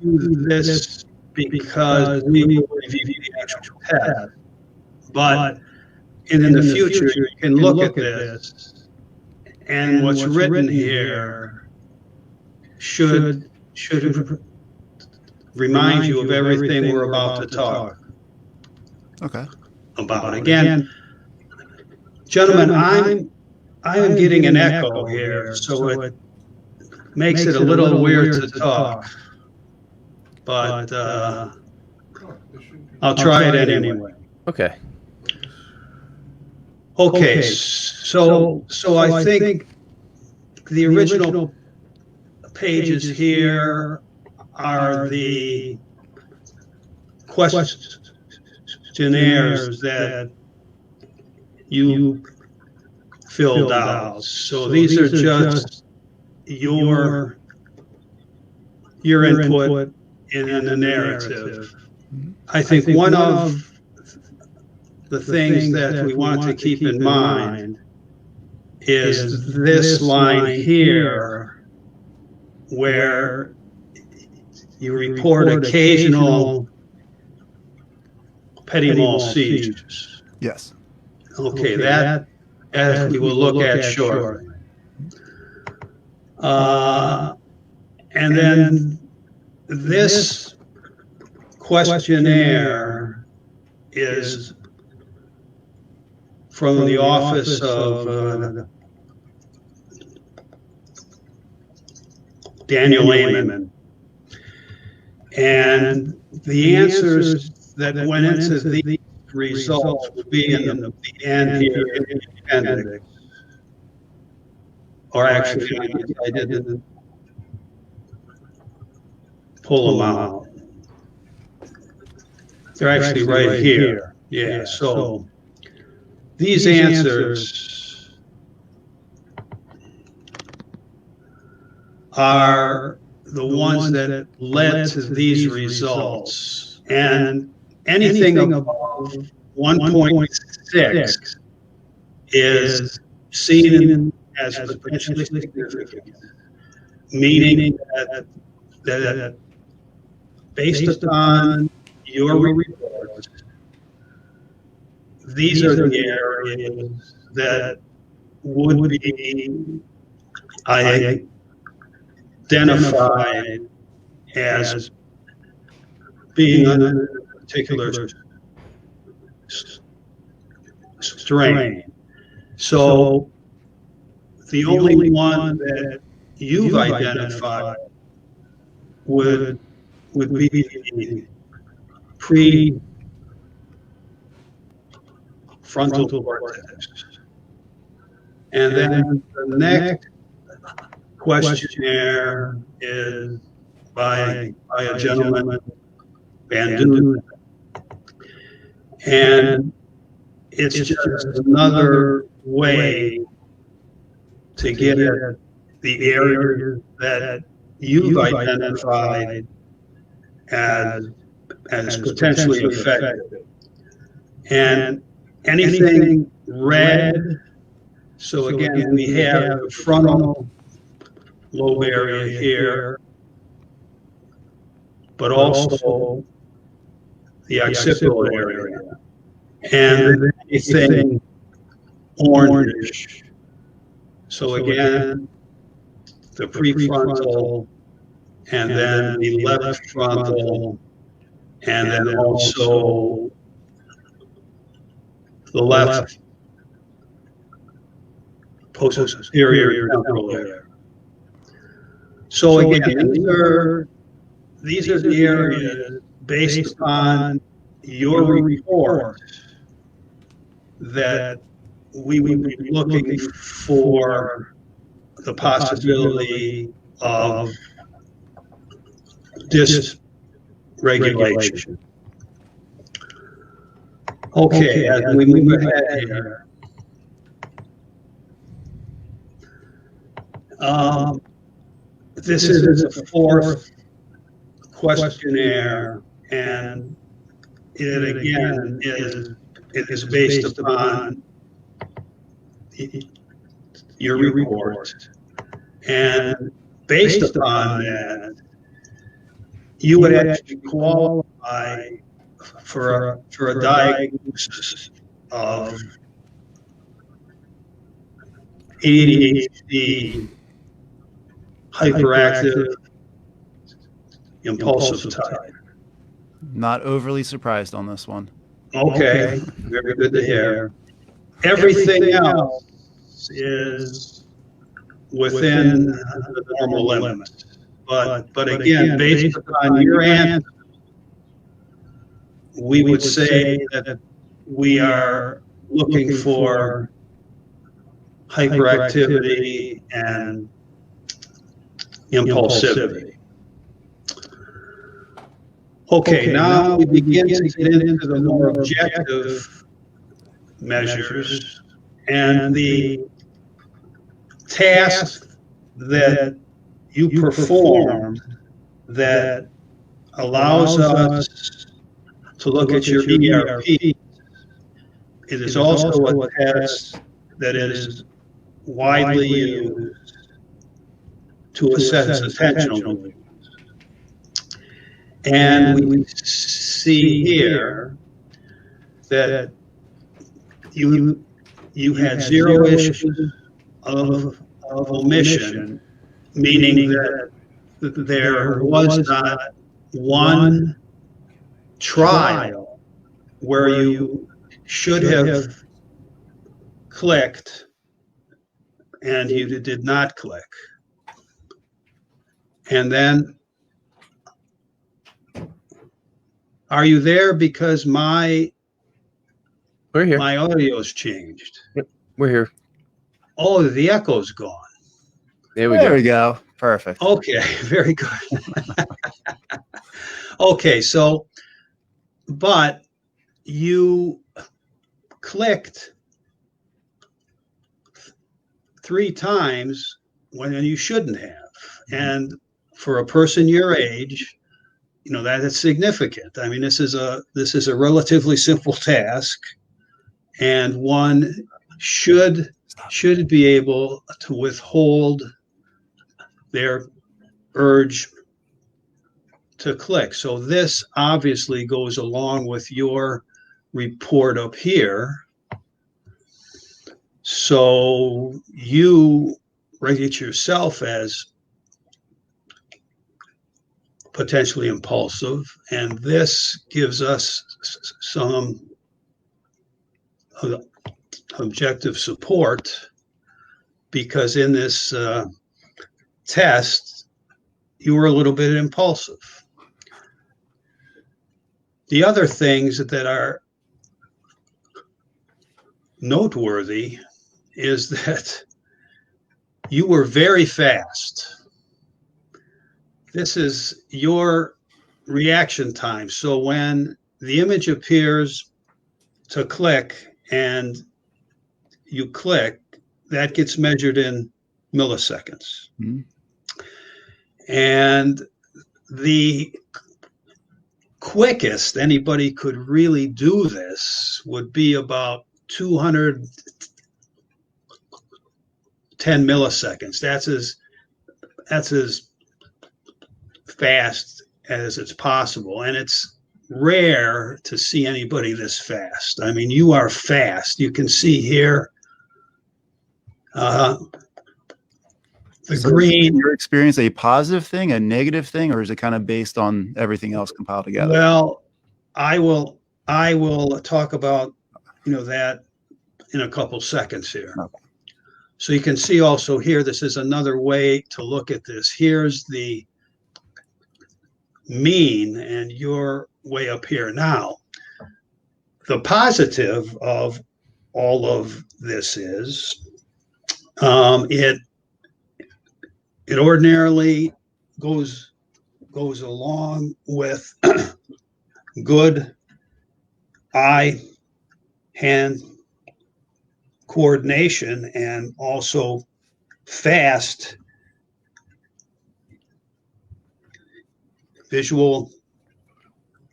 do this because we will review the actual test. But in the future, you can look at this, and what's written here should remind you of everything we're about to talk about. Again, gentlemen, I'm getting an echo here, so it makes it a little weird to talk, but I'll try it anyway. Okay. Okay, so I think the original pages here are the questionnaires that you filled out. So these are just your input in the narrative. I think one of the things that we want to keep in mind is this line here, where you report occasional petit mal seizures. Yes. Okay, that as we will look at shortly. And then this questionnaire is from the office of Daniel Lehman. And the answers that went into these results will be in the end here in the appendix. Or actually, I didn't pull them out. They're actually right here. Yeah, so these answers are the ones that led to these results. And anything above 1.6 is seen as potentially significant, meaning that based upon your reports, these are the areas that would be identified as being under a particular strain. So the only one that you've identified would be the prefrontal cortex. And then the next questionnaire is by a gentleman, Van Dusen. And it's just another way to get at the areas that you've identified as potentially affected. And anything red, so again, we have the frontal lobe area here, but also the occipital area, and anything orange. So again, the prefrontal, and then the left frontal, and then also the left posterior temporal area. So again, these are the areas based upon your report that we would be looking for the possibility of dysregulation. Okay, as we move ahead here, this is the fourth questionnaire, and it again is based upon your report, and based upon that, you would actually qualify for a diagnosis of ADHD, hyperactive, impulsive type. Not overly surprised on this one. Okay, very good to hear. Everything else is within the normal limits. But again, based upon your answer, we would say that we are looking for hyperactivity and impulsivity. Okay, now we begin to get into the more objective measures and the task that you perform that allows us to look at your ERP. It is also a test that is widely used to assess attentional. And we see here that you had 0 issues of omission, meaning that there was not one trial where you should have clicked and you did not click. And then, are you there? Because We're here. my audio's changed. Yep, we're here. Oh, the echo's gone. There we go. Perfect. Okay, very good. Okay, so, but you clicked 3 times when you shouldn't have. And for a person your age, you know, that is significant. I mean, this is a relatively simple task, and one should be able to withhold their urge to click. So this obviously goes along with your report up here. So you rate it yourself as potentially impulsive, and this gives us some objective support, because in this test you were a little bit impulsive. The other things that are noteworthy is that you were very fast. This is your reaction time. So when the image appears to click and you click, that gets measured in milliseconds. Mm-hmm. And the quickest anybody could really do this would be about 210 milliseconds. That's as fast as it's possible, and it's rare to see anybody this fast. I mean, you are fast. You can see here green. Is your experience a positive thing, a negative thing, or is it kind of based on everything else compiled together? Well, I will talk about that in a couple seconds here. Okay. So you can see also here, this is another way to look at this. Here's the mean, and you're way up here. Now, the positive of all of this is it ordinarily goes along with good eye-hand coordination and also fast visual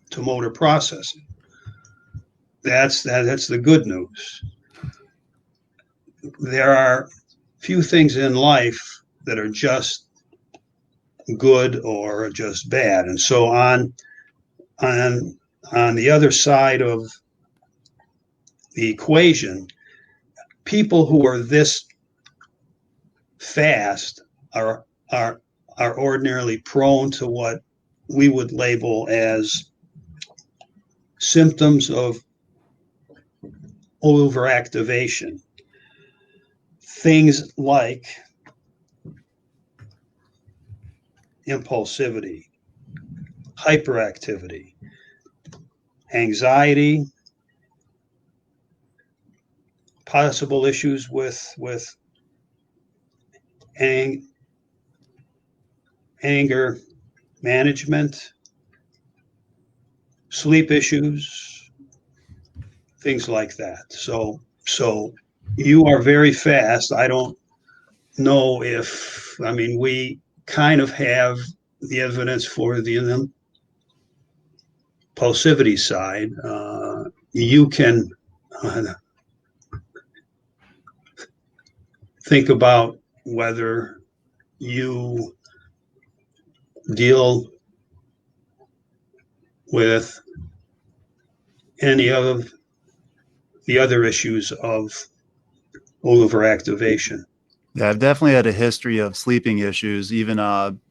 to motor processing. That's the good news. There are few things in life that are just good or just bad. And so on the other side of the equation, people who are this fast are ordinarily prone to what we would label as symptoms of overactivation. Things like impulsivity, hyperactivity, anxiety, possible issues with anger management, sleep issues, things like that. So you are very fast. I don't know if, I mean, we kind of have the evidence for the impulsivity side. You can think about whether you deal with any of the other issues of overactivation. Yeah, I've definitely had a history of sleeping issues, even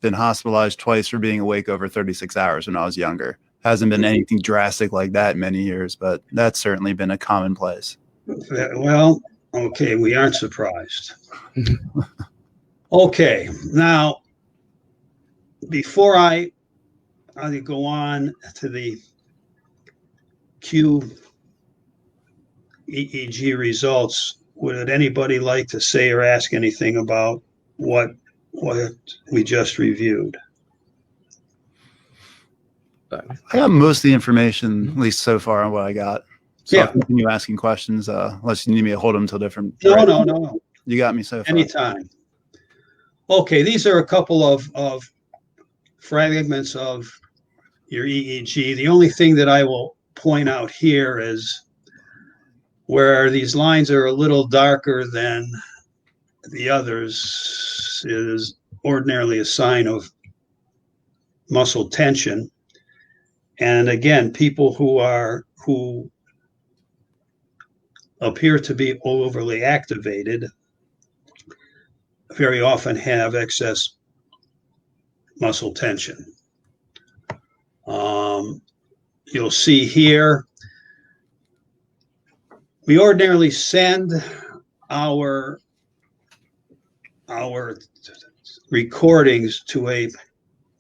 been hospitalized twice for being awake over 36 hours when I was younger. Hasn't been anything drastic like that in many years, but that's certainly been a commonplace. Well, okay, we aren't surprised. Okay, now, before I go on to the QEEG results, would anybody like to say or ask anything about what we just reviewed? I got most of the information, at least so far, on what I got. So Yeah. I'll continue asking questions unless you need me to hold them till different. No. You got me so far. Anytime. Okay, these are a couple of fragments of your EEG. The only thing that I will point out here is where these lines are a little darker than the others is ordinarily a sign of muscle tension. And again, people who appear to be overly activated very often have excess muscle tension. You'll see here, we ordinarily send our recordings to a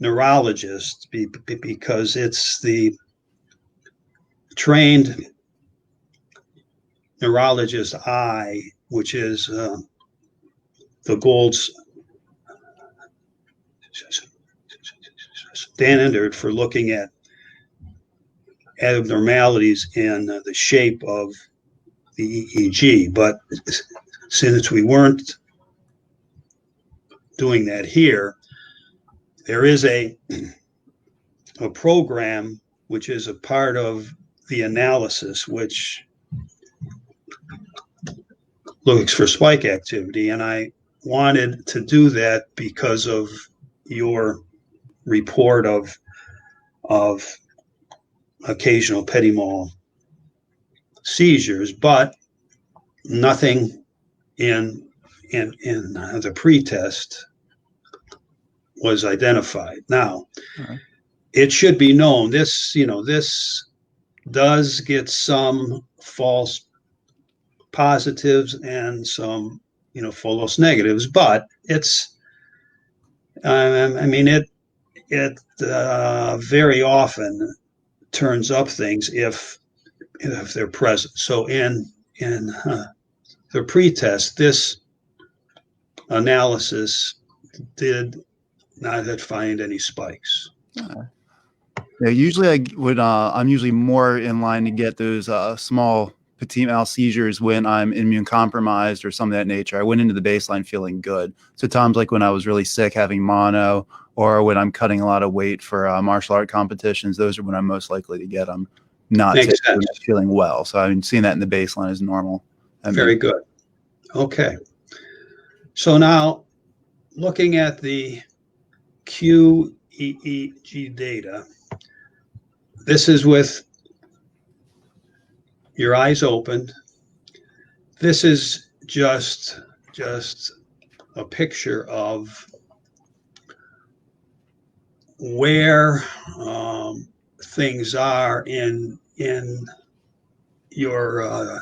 neurologist because it's the trained neurologist's eye, which is the gold standard for looking at abnormalities in the shape of the EEG. But since we weren't doing that here, there is a program which is a part of the analysis which looks for spike activity, and I wanted to do that because of your report of occasional petit mal seizures, but nothing in the pretest was identified. Now, It should be known this does get some false positives and some false negatives, but it's it very often turns up things if they're present. So in the pretest, this analysis did not find any spikes. Yeah, usually I'm usually more in line to get those small petit mal seizures when I'm immune compromised or something of that nature. I went into the baseline feeling good. So times like when I was really sick, having mono, or when I'm cutting a lot of weight for martial art competitions, those are when I'm most likely to get them. Not feeling well. So I'm seeing that in the baseline is normal. Very good. Okay. So now looking at the QEEG data. This is with your eyes open. This is just a picture of where things are in your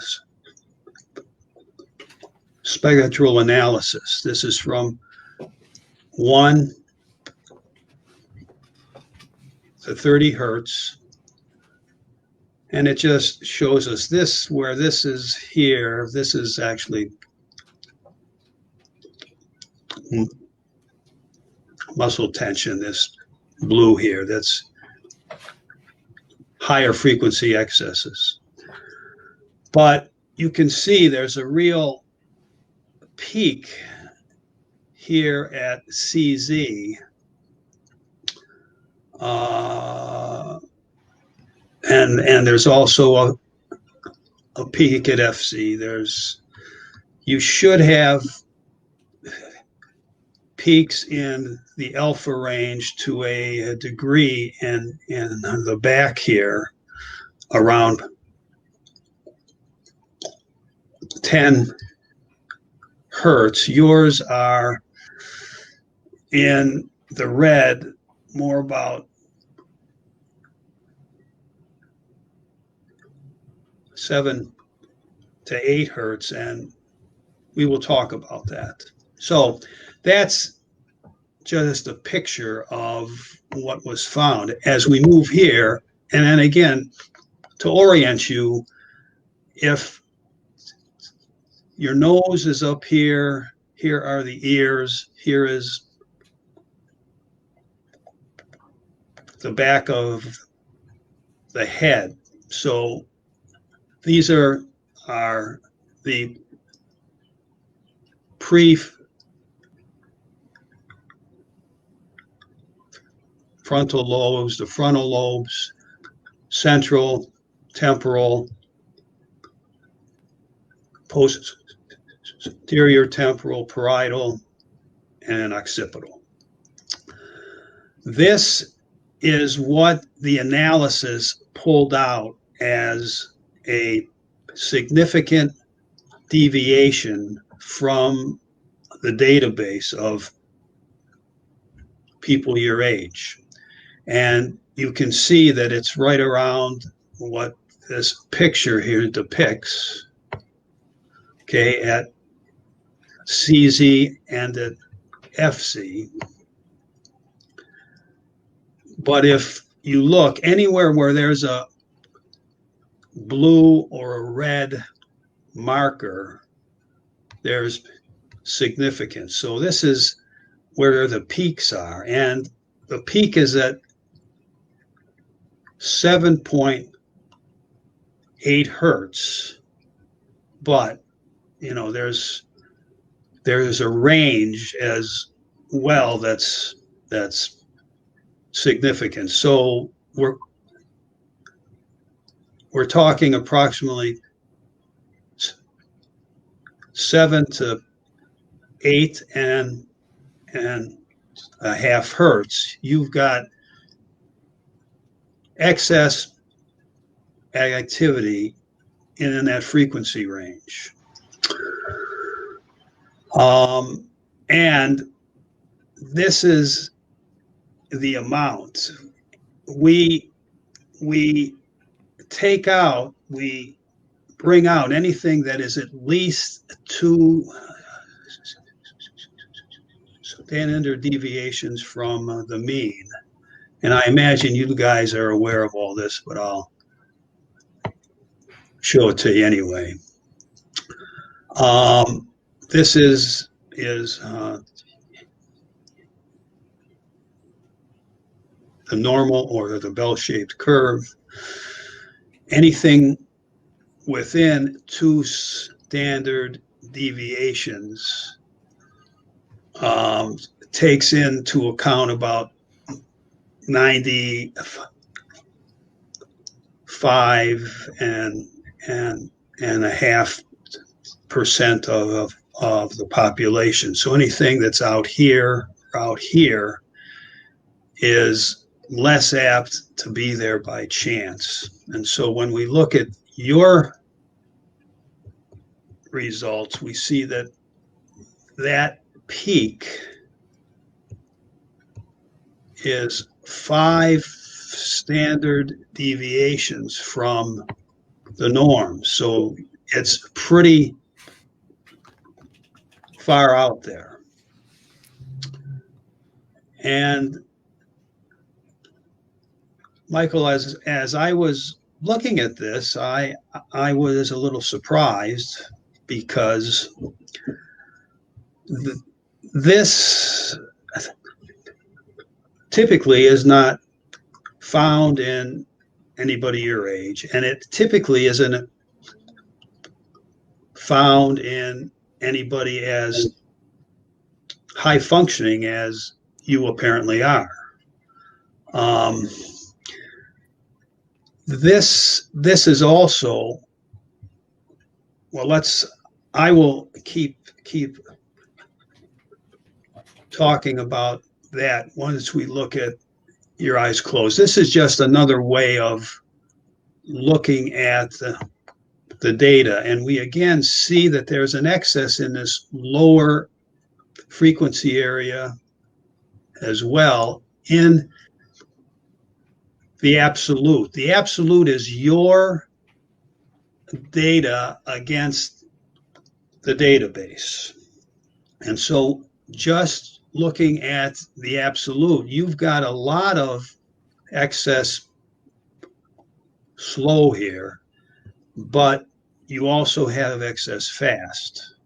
spectral analysis. This is from 1 to 30 hertz. And it just shows us this, where this is here. This is actually muscle tension, this blue here. That's higher frequency excesses. But you can see there's a real peak here at CZ. And there's also a peak at FC. You should have peaks in the alpha range to a degree in the back here around 10 hertz. Yours are in the red, more about 7 to 8 hertz, and we will talk about that. So that's just a picture of what was found. As we move here, and then again, to orient you, if your nose is up here, here are the ears, here is the back of the head. So these are the prefrontal lobes, the frontal lobes, central, temporal, posterior temporal, parietal, and occipital. This is what the analysis pulled out as a significant deviation from the database of people your age. And you can see that it's right around what this picture here depicts, okay, at CZ and at FC. But if you look anywhere where there's a blue or a red marker, there's significance. So this is where the peaks are, and the peak is at 7.8 hertz. But you know, there's a range as well that's significant. So we're talking approximately 7 to 8 and a half hertz. You've got excess activity in that frequency range. And this is the amount. We bring out anything that is at least 2 standard deviations from the mean. And I imagine you guys are aware of all this, but I'll show it to you anyway. This is the normal or the bell-shaped curve. Anything within 2 standard deviations takes into account about 95 and a half % of the population. So anything that's out here is less apt to be there by chance. And so when we look at your results, we see that that peak is 5 standard deviations from the norm. So it's pretty far out there. And Michael, as I was looking at this, I was a little surprised because this typically is not found in anybody your age, and it typically isn't found in anybody as high functioning as you apparently are. This is also, well, I will keep talking about that once we look at your eyes closed. This is just another way of looking at the data, and we again see that there's an excess in this lower frequency area as well in the absolute. The absolute is your data against the database. And so just looking at the absolute, you've got a lot of excess slow here, but you also have excess fast.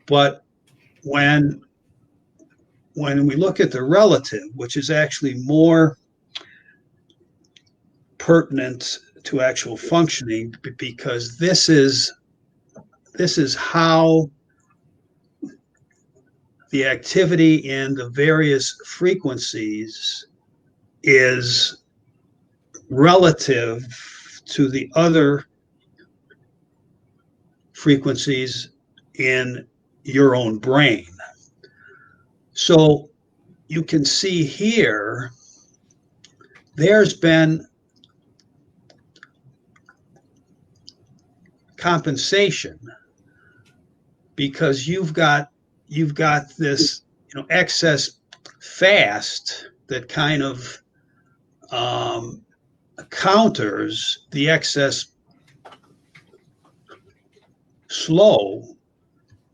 But when we look at the relative, which is actually more pertinent to actual functioning, because this is how the activity in the various frequencies is relative to the other frequencies in your own brain. So you can see here, there's been compensation because you've got this excess fast that kind of counters the excess slow,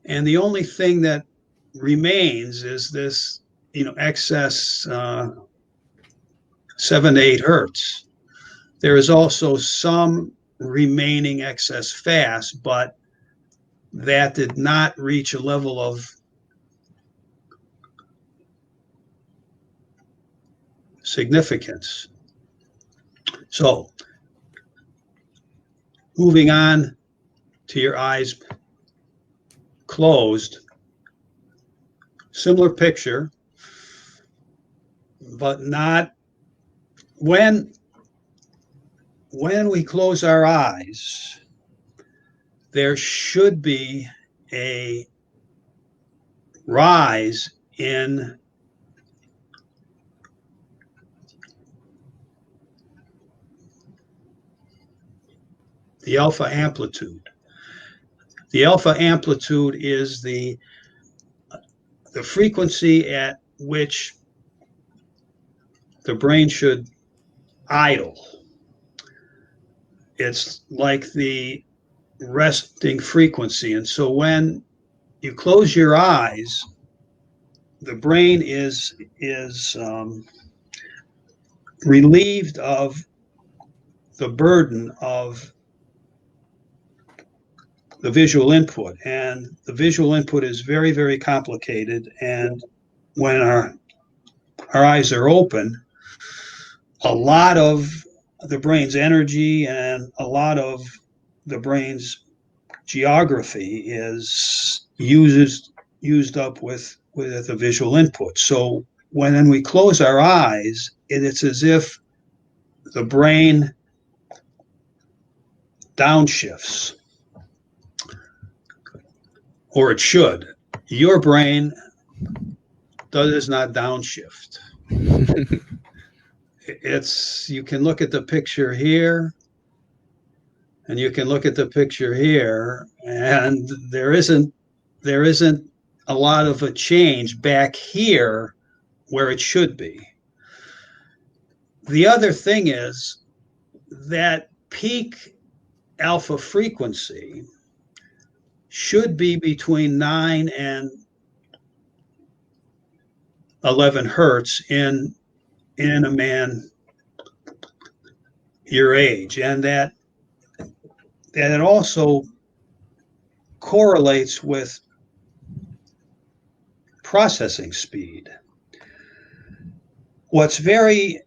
and the only thing that remains is this excess 7 to 8 hertz. There is also some remaining excess fast, but that did not reach a level of significance. So moving on to your eyes closed, similar picture, but not when we close our eyes, there should be a rise in the alpha amplitude. The alpha amplitude is the frequency at which the brain should idle. It's like the resting frequency. And so when you close your eyes, the brain is relieved of the burden of the visual input. And the visual input is very, very complicated. And when our eyes are open, a lot of the brain's energy and a lot of the brain's geography is used up with the visual input. So when we close our eyes, it's as if the brain downshifts, or it should. Your brain does not downshift. You can look at the picture here, and you can look at the picture here, and there isn't a lot of a change back here where it should be. The other thing is that peak alpha frequency should be between 9 and 11 hertz in a man your age, and that it also correlates with processing speed. What's very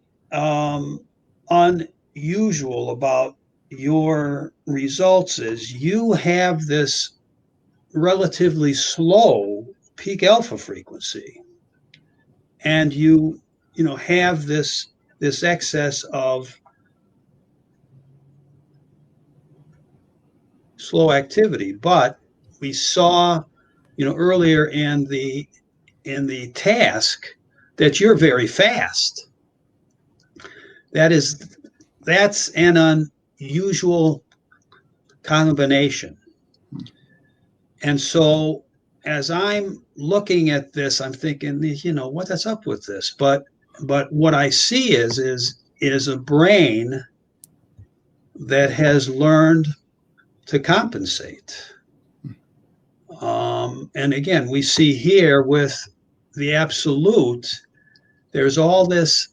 unusual about your results is you have this relatively slow peak alpha frequency, and you have this excess of slow activity. But we saw earlier in the task that you're very fast. That's an unusual combination. And so as I'm looking at this, I'm thinking, what's up with this? But what I see is a brain that has learned to compensate. And again, we see here with the absolute, there's all this,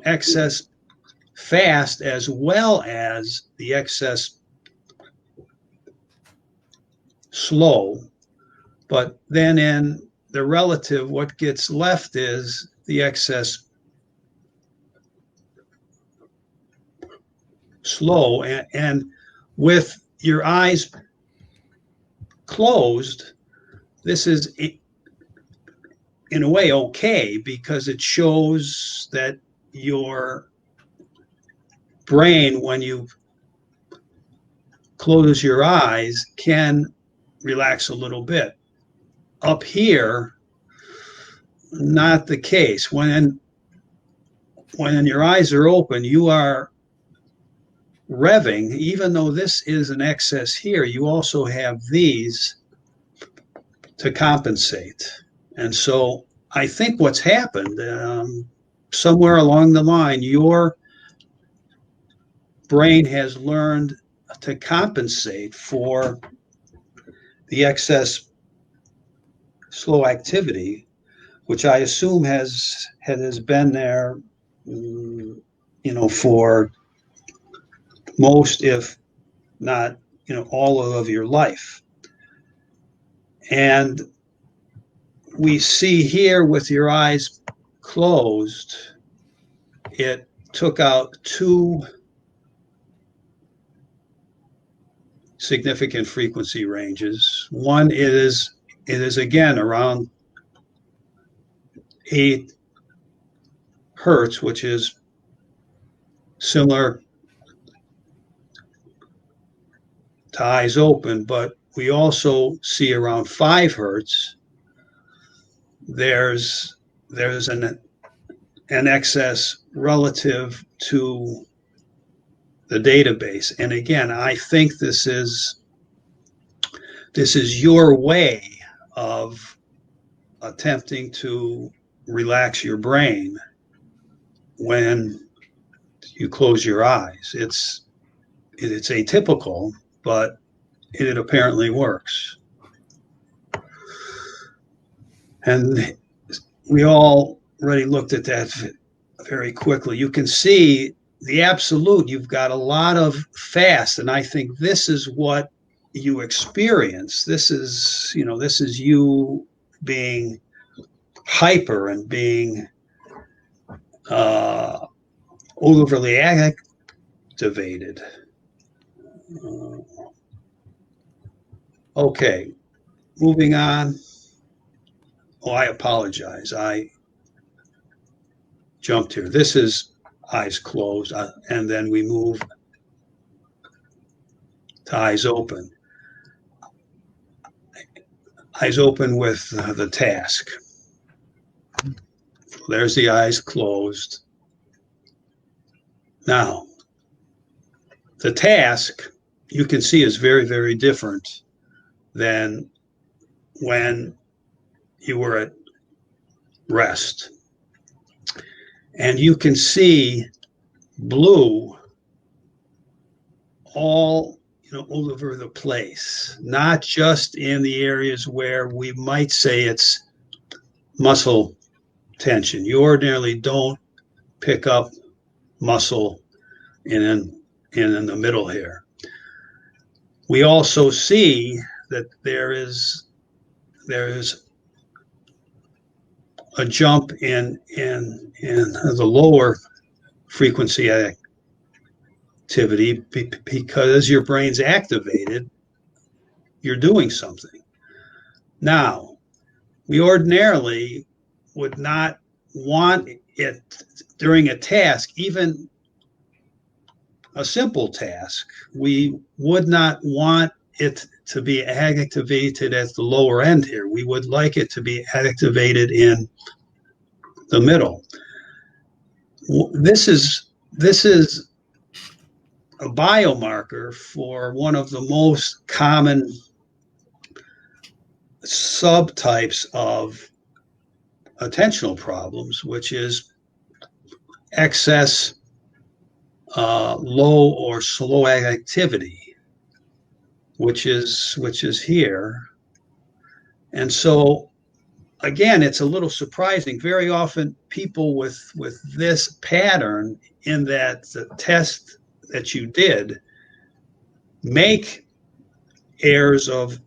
excess fast as well as the excess slow. But then in the relative, what gets left is the excess slow. And with your eyes closed, this is in a way okay, because it shows that your brain, when you close your eyes, can relax a little bit. Up here, not the case. When your eyes are open, you are revving. Even though this is an excess here, you also have these to compensate. And so I think what's happened, somewhere along the line, your brain has learned to compensate for the excess slow activity, which I assume has been there, for most, if not, all of your life. And we see here with your eyes closed, it took out two significant frequency ranges. One is again around 8 hertz, which is similar to eyes open, but we also see around 5 hertz. There's an excess relative to the database. And again, I think this is your way of attempting to relax your brain when you close your eyes. It's atypical, but it apparently works. And we already looked at that very quickly. You can see the absolute, you've got a lot of fast, and I think this is what you experience. This is you being hyper and being overly activated. Okay, moving on. Oh, I apologize. I jumped here. This is eyes closed, and then we move to eyes open. Eyes open with the task. There's the eyes closed. Now, the task you can see is very, very different than when you were at rest. And you can see blue all all over the place, not just in the areas where we might say it's muscle tension. You ordinarily don't pick up muscle in the middle here. We also see that there is a jump in the lower frequency activity because your brain's activated, you're doing something. Now, we ordinarily would not want it during a task, even a simple task. We would not want it to be activated at the lower end here. We would like it to be activated in the middle. This is a biomarker for one of the most common subtypes of attentional problems, which is excess low or slow activity, which is here. And so again, it's a little surprising. Very often people with this pattern, in that the test that you did, make errors of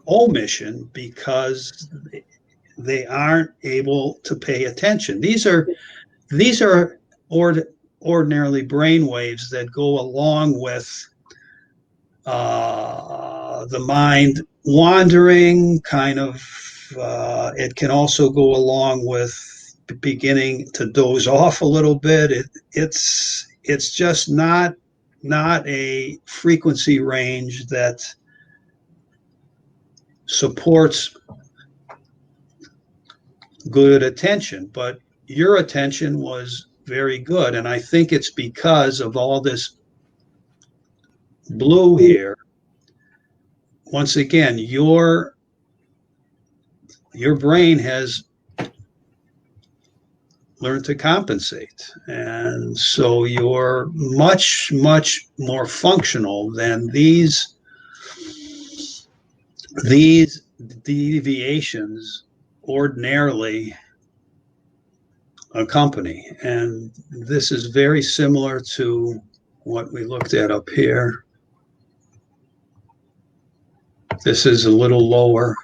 omission because they aren't able to pay attention. These are ordinarily brain waves that go along with the mind wandering, kind of. It can also go along with beginning to doze off a little bit. It's just not a frequency range that supports good attention. But your attention was very good, and I think it's because of all this blue here. Once again, your brain has learned to compensate, and so you're much more functional than these deviations ordinarily accompany. And this is very similar to what we looked at up here. This is a little lower,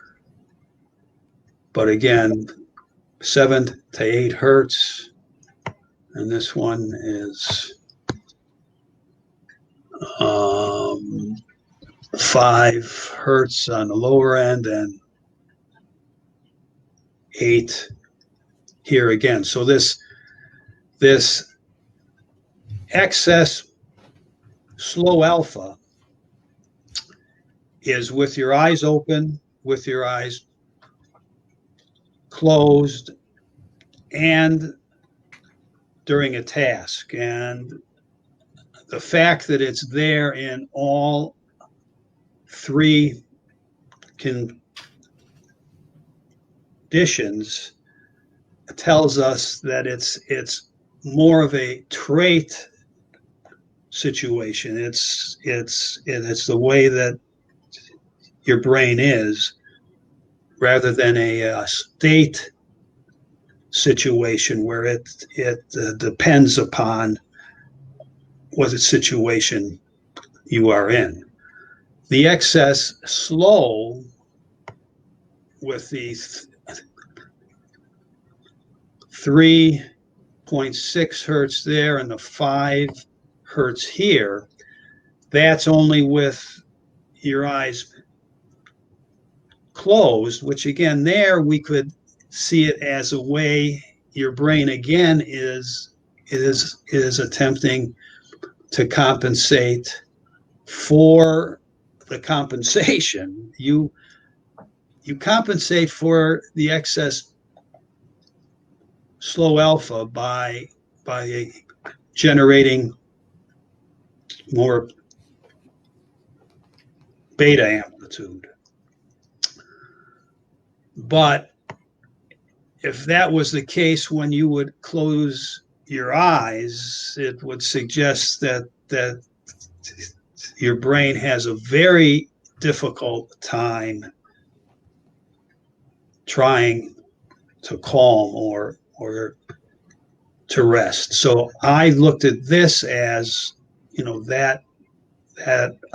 but again, 7 to 8 hertz, and this one is 5 hertz on the lower end and 8 here again. So this excess slow alpha is with your eyes open, with your eyes closed, and during a task. And the fact that it's there in all 3 conditions tells us that it's more of a trait situation. It's the way that your brain is, rather than a state situation where it depends upon what the situation you are in. The excess slow with the 3.6 hertz there and the 5 hertz here, that's only with your eyes closed, which again, there we could see it as a way your brain again is attempting to compensate for the compensation. You you compensate for the excess slow alpha by generating more beta amplitude. But if that was the case when you would close your eyes, it would suggest that your brain has a very difficult time trying to calm or to rest. So I looked at this as, that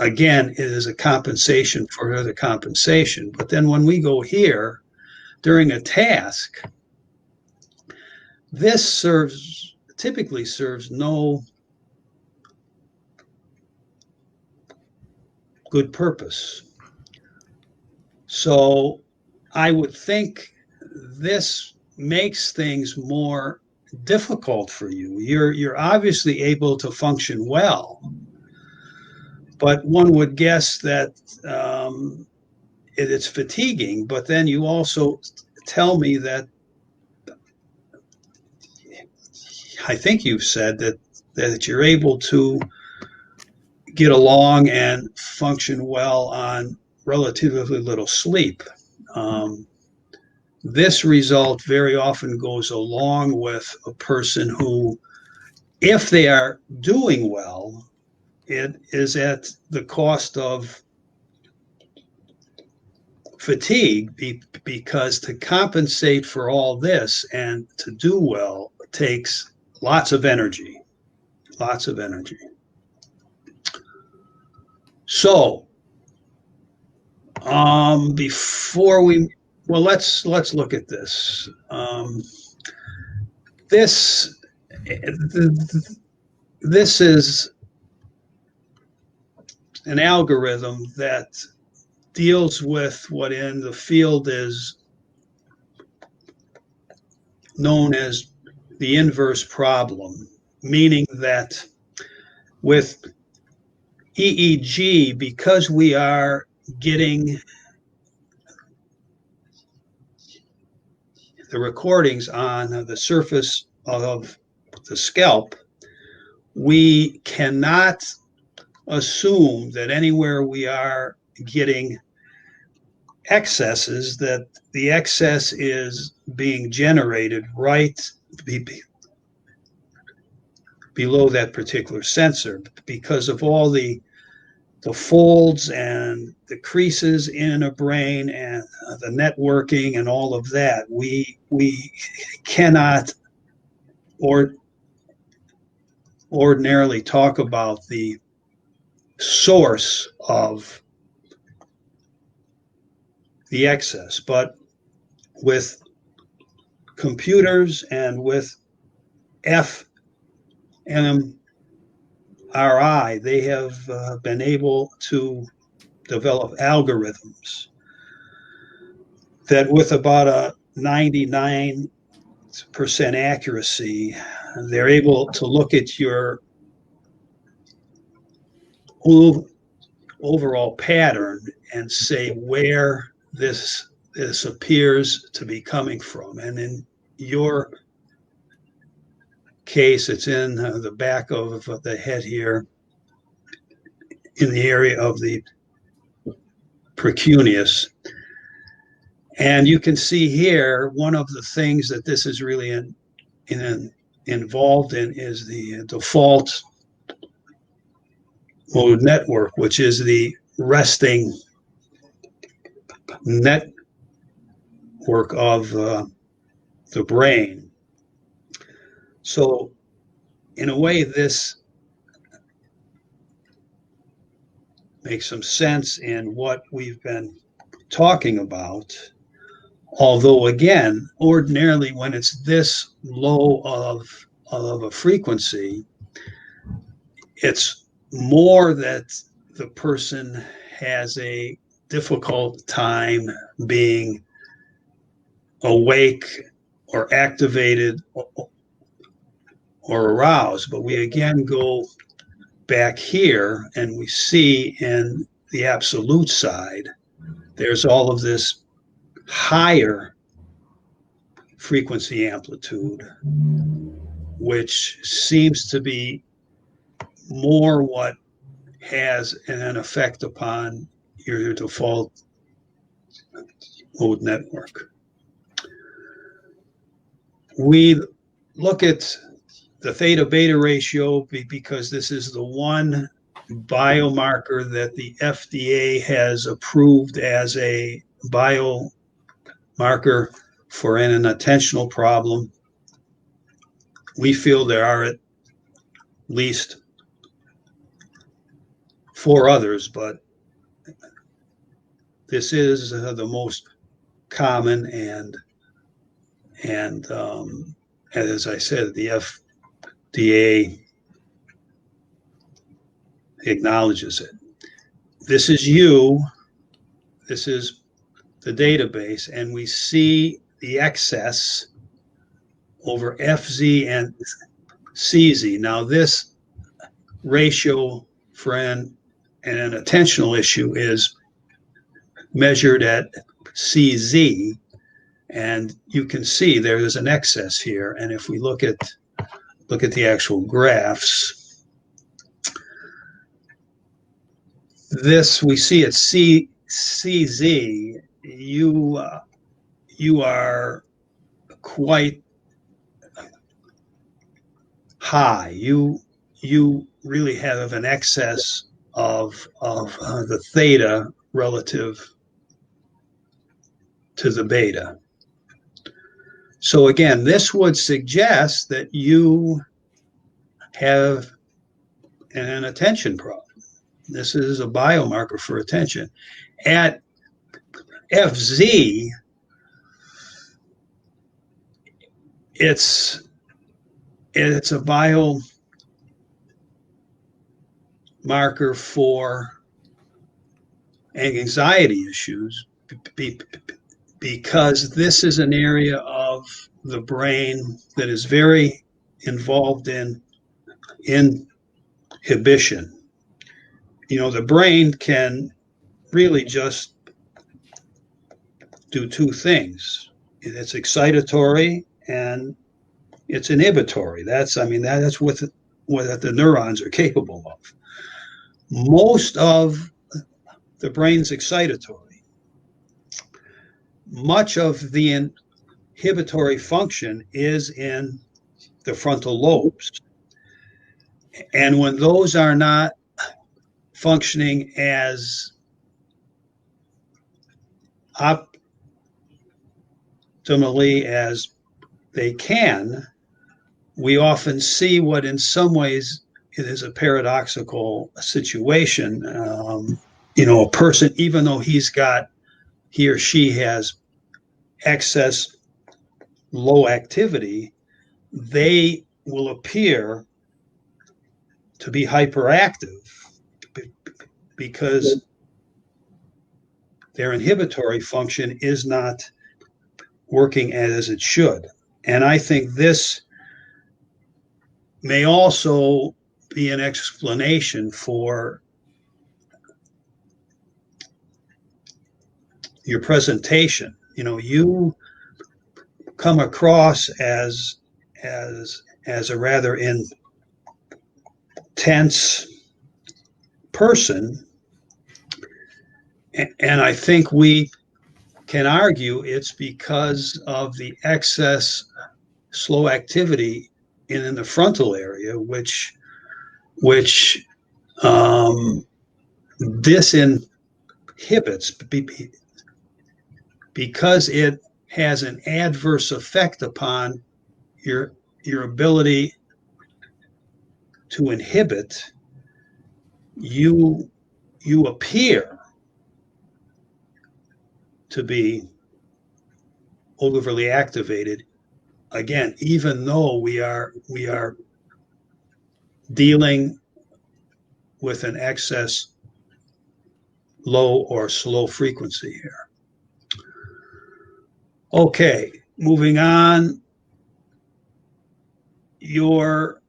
again, it is a compensation for the compensation. But then when we go here during a task, this typically serves no good purpose. So I would think this makes things more difficult for you. You're obviously able to function well, but one would guess that it's fatiguing. But then you also tell me that I think you've said that you're able to get along and function well on relatively little sleep. This result very often goes along with a person who, if they are doing well, it is at the cost of fatigue, because to compensate for all this and to do well takes lots of energy. So before let's look at this. This is an algorithm that deals with what in the field is known as the inverse problem, meaning that with EEG, because we are getting the recordings on the surface of the scalp, we cannot assume that anywhere we are getting excesses, that the excess is being generated right below that particular sensor, because of all the folds and the creases in a brain and the networking and all of that. We cannot ordinarily talk about the source of the excess, but with computers and with fMRI, they have been able to develop algorithms that, with about a 99% accuracy, they're able to look at your overall pattern and say where this appears to be coming from. And in your case, it's in the back of the head here, in the area of the precuneus. And you can see here, one of the things that this is really involved in is the default mode network, which is the resting network of the brain. So in a way, this makes some sense in what we've been talking about. Although, again, ordinarily, when it's this low of a frequency, it's more that the person has a difficult time being awake or activated or aroused. But we again go back here and we see in the absolute side, there's all of this higher frequency amplitude, which seems to be more what has an effect upon your default mode network. We look at the theta beta ratio because this is the one biomarker that the FDA has approved as a biomarker for an attentional problem. We feel there are at least 4 others, but this is the most common, and as I said, the FDA acknowledges it. This is this is the database, and we see the excess over FZ and CZ. Now, this ratio for an attentional issue is measured at CZ, and you can see there is an excess here. And if we look at the actual graphs, this we see at CZ, you are quite high. You really have an excess of the theta relative to the beta. So again, this would suggest that you have an attention problem. This is a biomarker for attention. At FZ, it's a biomarker for anxiety issues because this is an area of the brain that is very involved in inhibition. You know, the brain can really just do 2 things. It's excitatory and it's inhibitory. That's what the neurons are capable of. Most of the brain's excitatory. Much of the inhibitory function is in the frontal lobes. And when those are not functioning as optimally as they can, we often see what in some ways it is a paradoxical situation. A person, even though he or she has excess low activity, they will appear to be hyperactive because their inhibitory function is not working as it should. And I think this may also be an explanation for your presentation. You come across as a rather intense person, and I think we can argue it's because of the excess slow activity in the frontal area, which disinhibits because it has an adverse effect upon your ability to inhibit. You appear to be overly activated, again, even though we are dealing with an excess low or slow frequency here. Okay, moving on. Your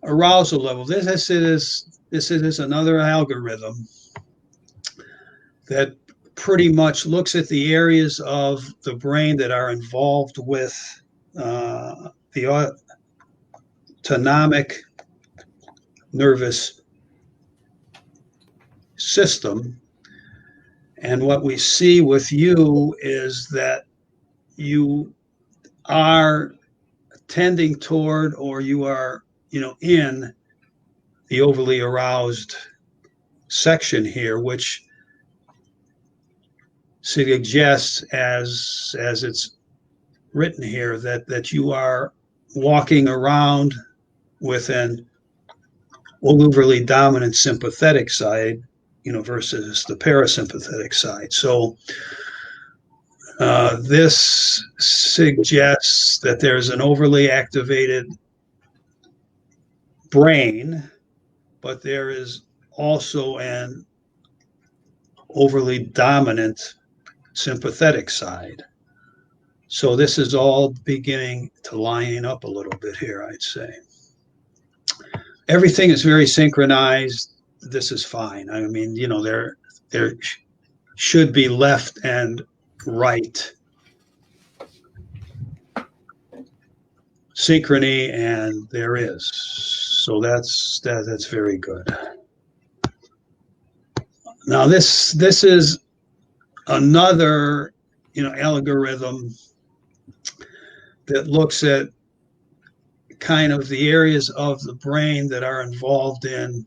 arousal level. This is another algorithm that pretty much looks at the areas of the brain that are involved with the autonomic nervous system. And what we see with you is that you are tending toward, or you are, in the overly aroused section here, which suggests, as it's written here, that you are walking around with an overly dominant sympathetic side, versus the parasympathetic side. So this suggests that there's an overly activated brain, but there is also an overly dominant sympathetic side. So this is all beginning to line up a little bit here, I'd say. Everything is very synchronized. This is fine. I mean, there should be left and right synchrony, and there is. So that's very good. Now this is another algorithm that looks at kind of the areas of the brain that are involved in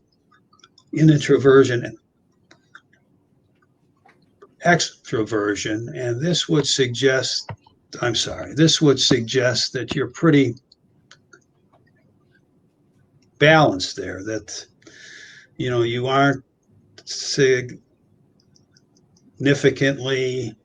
introversion and extroversion, and this would suggest that you're pretty balanced there, that you aren't significantly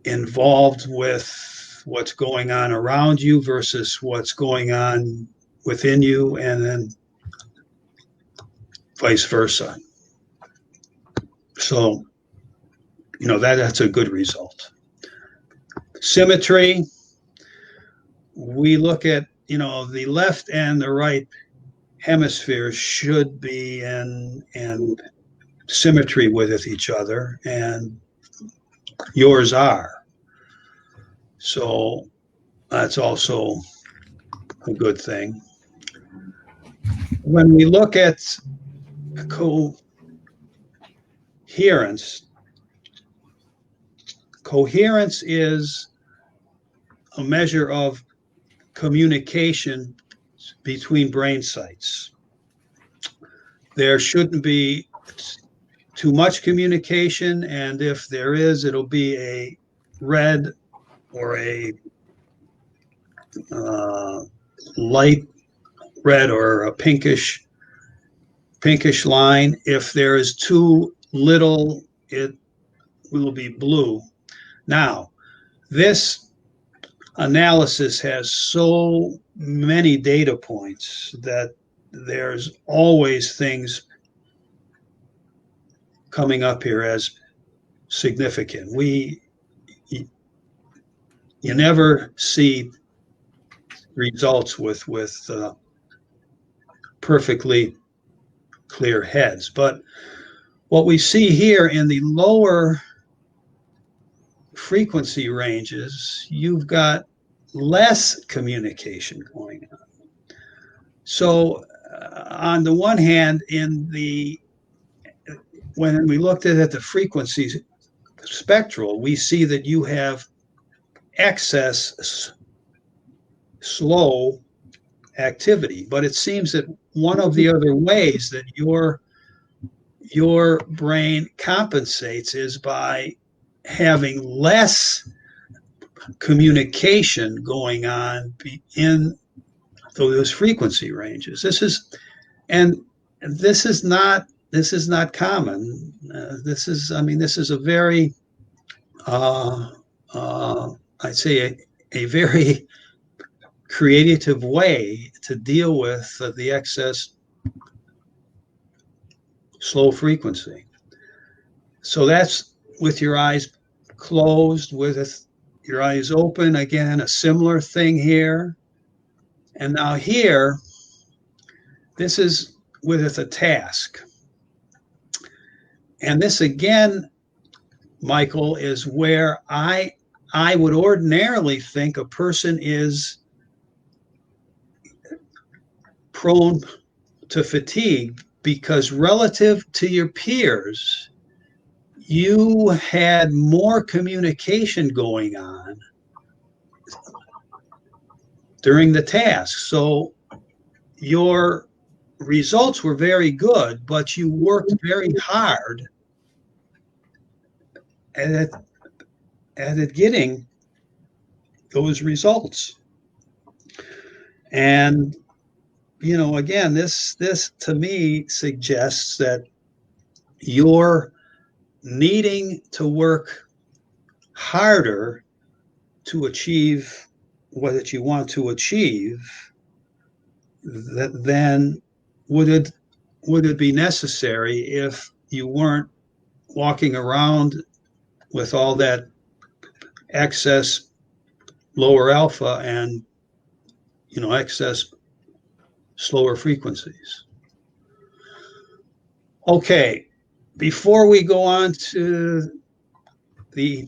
involved with what's going on around you versus what's going on within you, and then vice versa. So, that's a good result. Symmetry, we look at, the left and the right hemispheres should be in symmetry with each other, and yours are. So that's also a good thing. When we look at coherence is a measure of communication between brain sites. There shouldn't be too much communication, and if there is, it'll be a red or a light red or a pinkish line. If there is too little, it will be blue. Now, this analysis has so many data points that there's always things coming up here as significant. You never see results with perfectly clear heads. But what we see here in the lower frequency ranges, you've got less communication going on. So on the one hand, when we looked at the frequency spectral, we see that you have excess slow activity, but it seems that one of the other ways that your brain compensates is by having less communication going on in those frequency ranges. This is not common. This is a very I'd say a very creative way to deal with the excess slow frequency. So that's with your eyes closed, with your eyes open. Again, a similar thing here. And now here, this is with a task. And this again, Michael, is where I would ordinarily think a person is prone to fatigue, because relative to your peers, you had more communication going on during the task. So your results were very good, but you worked very hard at getting those results. And, you know, again, this to me suggests that you're needing to work harder to achieve what you want to achieve, then would it be necessary if you weren't walking around with all that excess lower alpha and, you know, excess slower frequencies. Okay, before we go on to the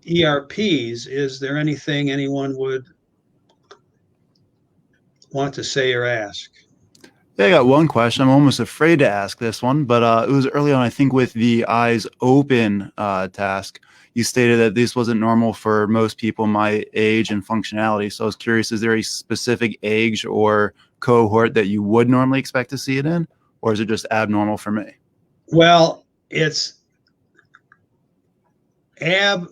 ERPs, is there anything anyone would want to say or ask? Yeah, I got one question. I'm almost afraid to ask this one, but it was early on, I think, with the eyes open task. You stated that this wasn't normal for most people my age and functionality. So I was curious, is there a specific age or cohort that you would normally expect to see it in, or is it just abnormal for me? Well, it's abnormal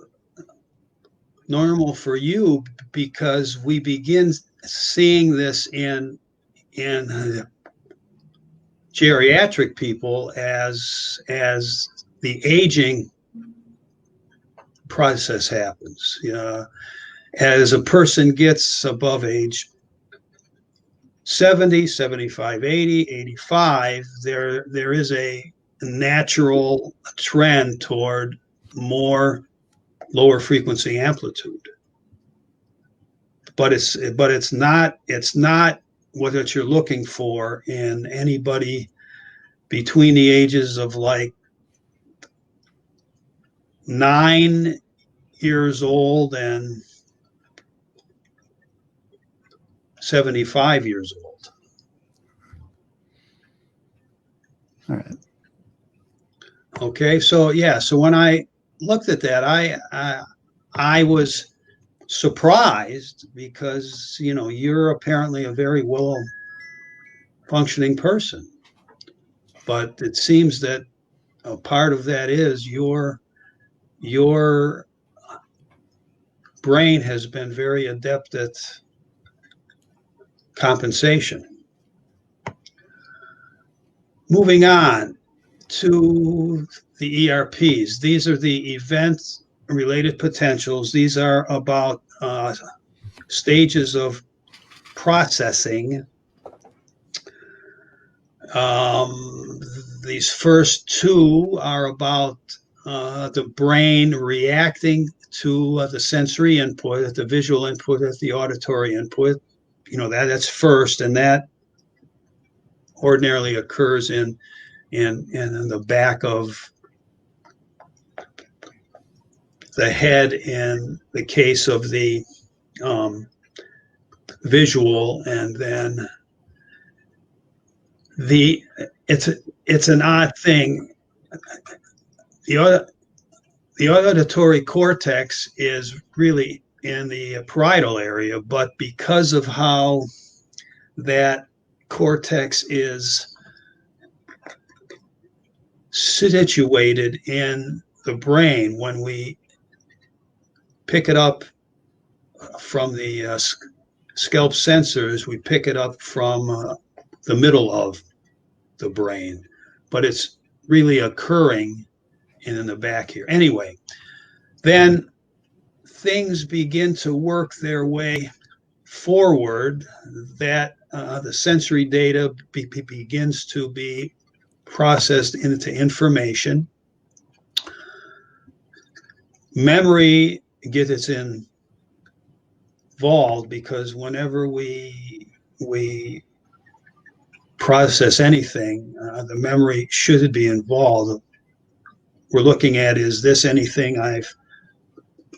for you because we begin seeing this in geriatric people as the aging process happens. As a person gets above age 70, 75, 80, 85, there is a natural trend toward more lower frequency amplitude. But it's not what you're looking for in anybody between the ages of like 9 years old and 75 years old. All right. Okay, so when I looked at that, I was surprised because, you know, you're apparently a very well functioning person, but it seems that a part of that is your brain has been very adept at compensation. Moving on to the ERPs. These are the event-related potentials. These are about stages of processing. These first two are about the brain reacting to the sensory input, at the visual input, at the auditory input. You know, that's first, and that ordinarily occurs in the back of the head in the case of the visual, and then it's an odd thing. The auditory cortex is really in the parietal area, but because of how that cortex is situated in the brain, when we pick it up from the scalp sensors, we pick it up from the middle of the brain, but it's really occurring in the back here. Anyway, then things begin to work their way forward, that the sensory data begins to be processed into information. Memory gets involved because whenever we process anything, the memory should be involved. We're looking at, is this anything I've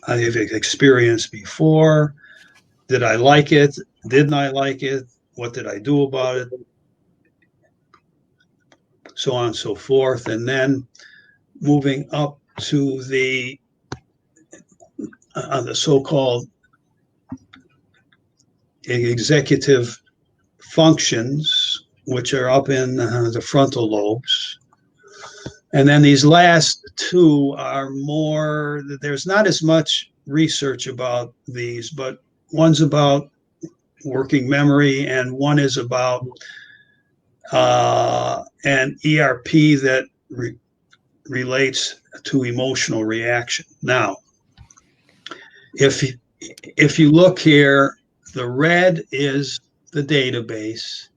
experienced before? Did I like it? Didn't I like it? What did I do about it? So on and so forth. And then moving up to the so-called executive functions, which are up in the frontal lobes. And then these last two are more, there's not as much research about these, but one's about working memory and one is about an ERP that relates to emotional reaction. Now, if you look here, the red is the database,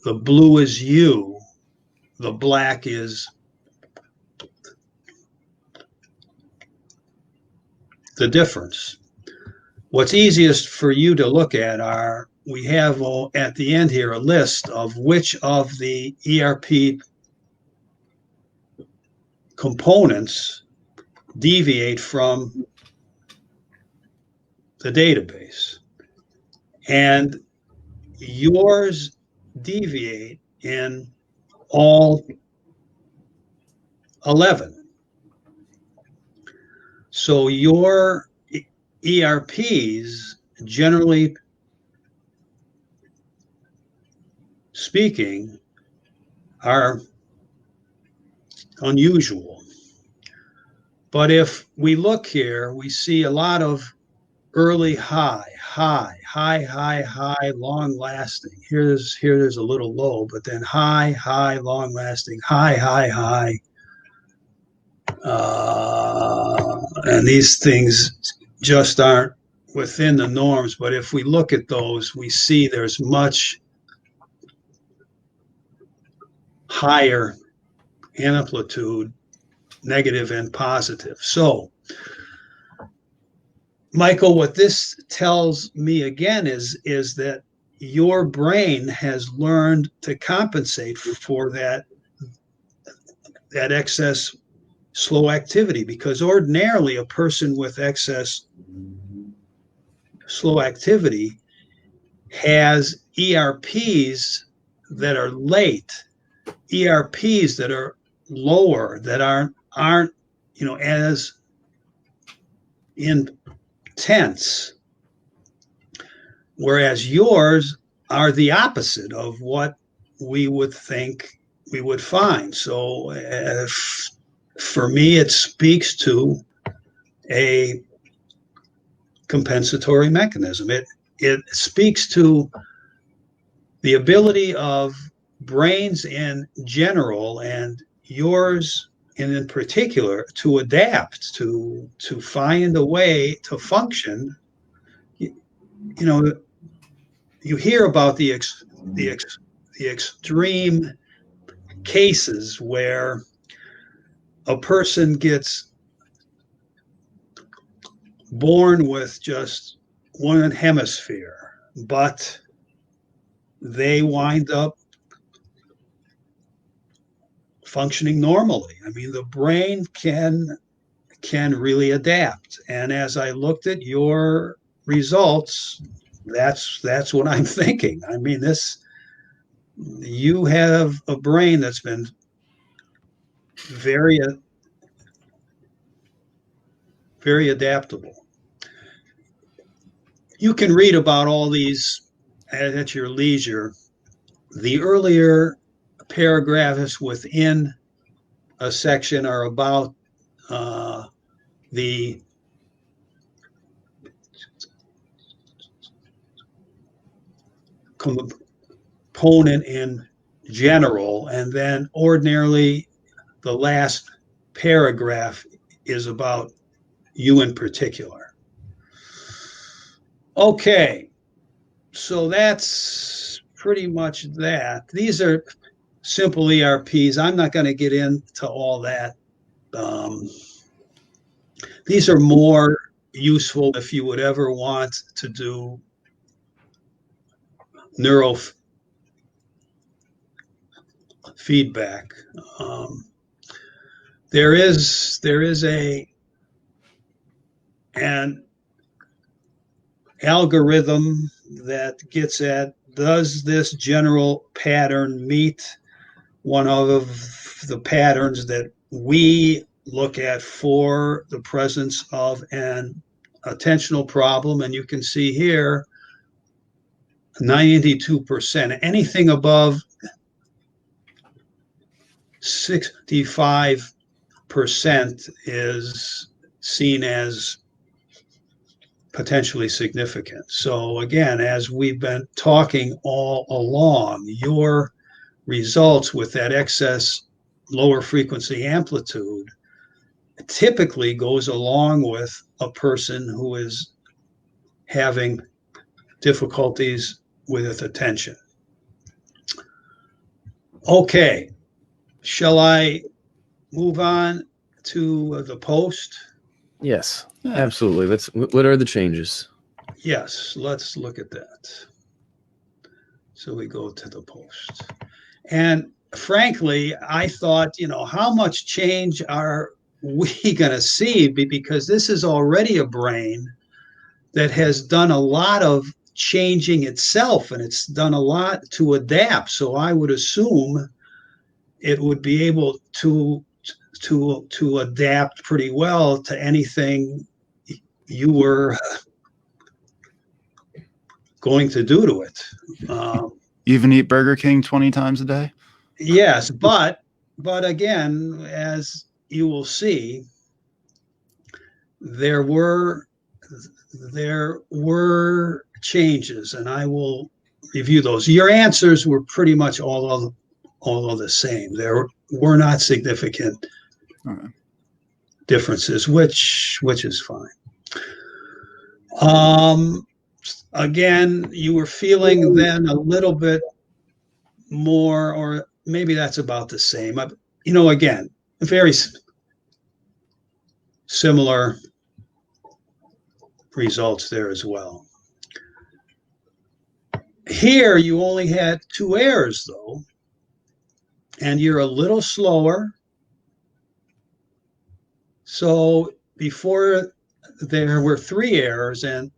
the blue is you, the black is the difference. What's easiest for you to look at are, we have at the end here a list of which of the ERP components deviate from the database. And yours deviate in all 11. So your ERPs, generally speaking, are unusual. But if we look here, we see a lot of early high, long lasting. Here there's a little low, but then high, long lasting, high. And these things just aren't within the norms. But if we look at those, we see there's much higher amplitude, negative and positive. So, Michael, what this tells me again is that your brain has learned to compensate for that excess slow activity, because ordinarily a person with excess slow activity has ERPs that are late, ERPs that are lower, that aren't as intense, whereas yours are the opposite of what we would think we would find. So for me, it speaks to a compensatory mechanism. It speaks to the ability of brains in general, and yours in particular, to adapt, to find a way to function. You hear about the extreme cases where a person gets born with just one hemisphere, but they wind up functioning normally. I mean, the brain can really adapt. And as I looked at your results, that's what I'm thinking. I mean, you have a brain that's been very adaptable. You can read about all these at your leisure. The earlier paragraphs within a section are about the component in general, and then ordinarily the last paragraph is about you in particular. Okay, so that's pretty much that. These are simple ERPs. I'm not going to get into all that. These are more useful if you would ever want to do feedback. There is an algorithm that gets at, does this general pattern meet one of the patterns that we look at for the presence of an attentional problem? And you can see here 92%. Anything above 65% is seen as potentially significant. So again, as we've been talking all along, your results with that excess lower frequency amplitude typically goes along with a person who is having difficulties with attention. Okay, shall I move on to the post? Yes, absolutely. What are the changes? Yes, let's look at that. So we go to the post. And frankly, I thought, how much change are we going to see? Because this is already a brain that has done a lot of changing itself, and it's done a lot to adapt. So I would assume it would be able to adapt pretty well to anything you were going to do to it. Even eat Burger King 20 times a day? Yes, but again, as you will see, there were changes, and I will review those. Your answers were pretty much all of the same. There were not significant differences, which is fine. Again, you were feeling then a little bit more, or maybe that's about the same. Again, very similar results there as well. Here, you only had 2 errors, though, and you're a little slower. So before, there were 3 errors, and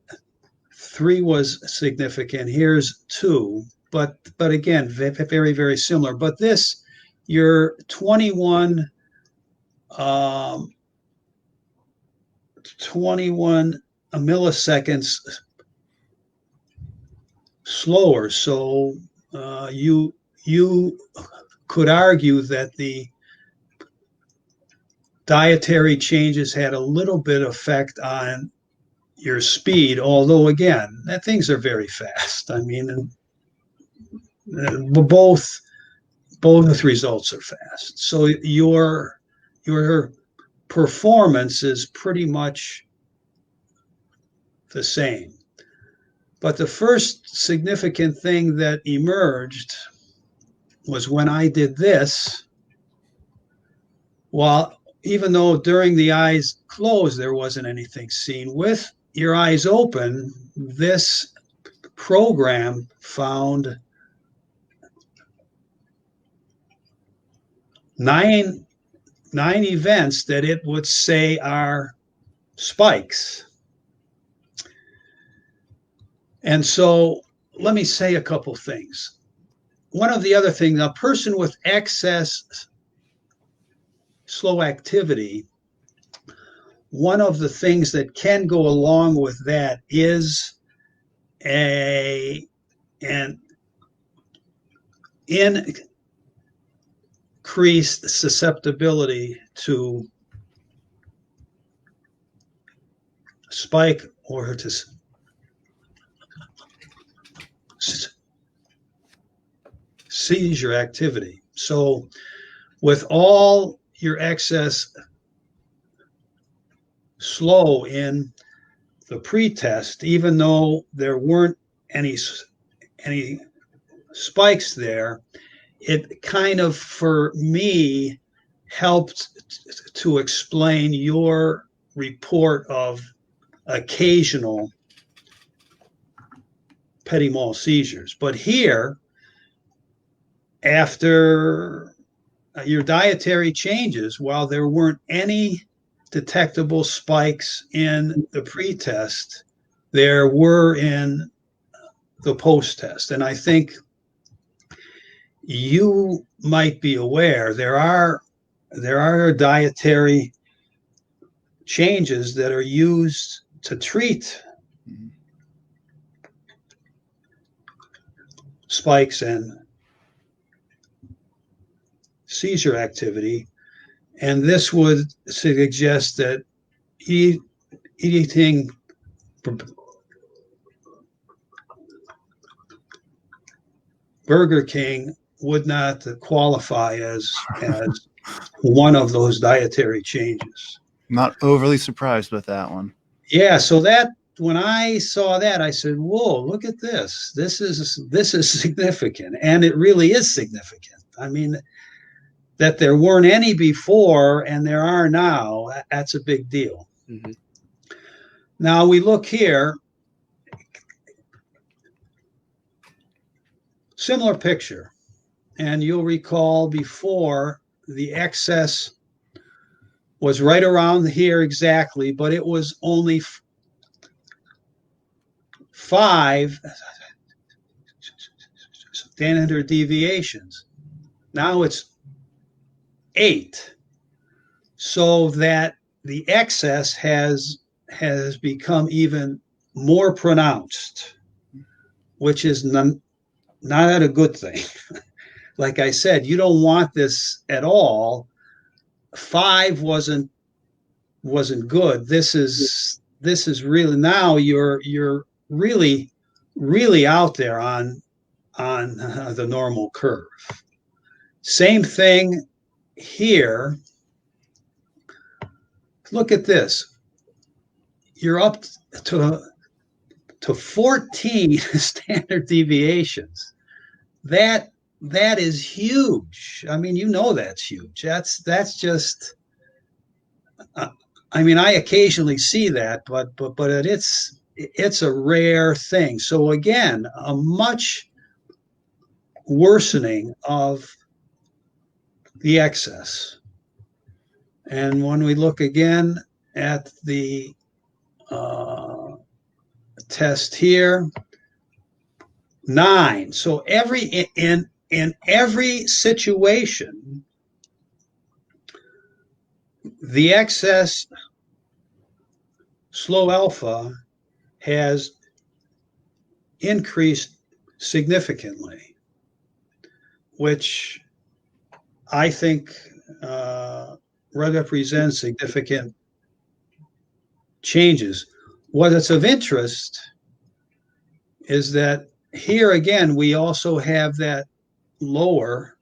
3 was significant. Here's 2, but again, very, very similar. But this, you're 21 milliseconds slower. So you could argue that the dietary changes had a little bit of effect on your speed, although again, things are very fast. I mean, both results are fast. So your performance is pretty much the same. But the first significant thing that emerged was when I did this. Well, even though during the eyes closed there wasn't anything seen, with your eyes open, this program found 9 events that it would say are spikes. And so let me say a couple things. One of the other things, a person with excess slow activity, one of the things that can go along with that is an increased susceptibility to spike or to seizure activity. So with all your excess slow in the pretest, even though there weren't any spikes there, it kind of, for me, helped to explain your report of occasional petit mal seizures. But here, after your dietary changes, while there weren't any detectable spikes in the pre-test, there were in the post-test. And I think you might be aware there are dietary changes that are used to treat spikes in seizure activity, and this would suggest that eating Burger King would not qualify as one of those dietary changes. Not overly surprised with that one. Yeah, so that when I saw that, I said, "Whoa, look at this! This is significant," and it really is significant. I mean, that there weren't any before and there are now, that's a big deal. Mm-hmm. Now we look here, similar picture, and you'll recall before the excess was right around here exactly, but it was only 5 standard deviations. Now it's 8, so that the excess has become even more pronounced, which is not a good thing. Like I said, you don't want this at all. 5 wasn't good. This is really, now you're really out there on the normal curve. Same thing here. Look at this. You're up to 14 standard deviations. That is huge. I mean, that's huge. That's just. I mean, I occasionally see that, but it's a rare thing. So again, a much worsening of the excess. And when we look again at the test here, 9. So in every situation, the excess slow alpha has increased significantly, which I think represents significant changes. What is of interest is that here again, we also have that lower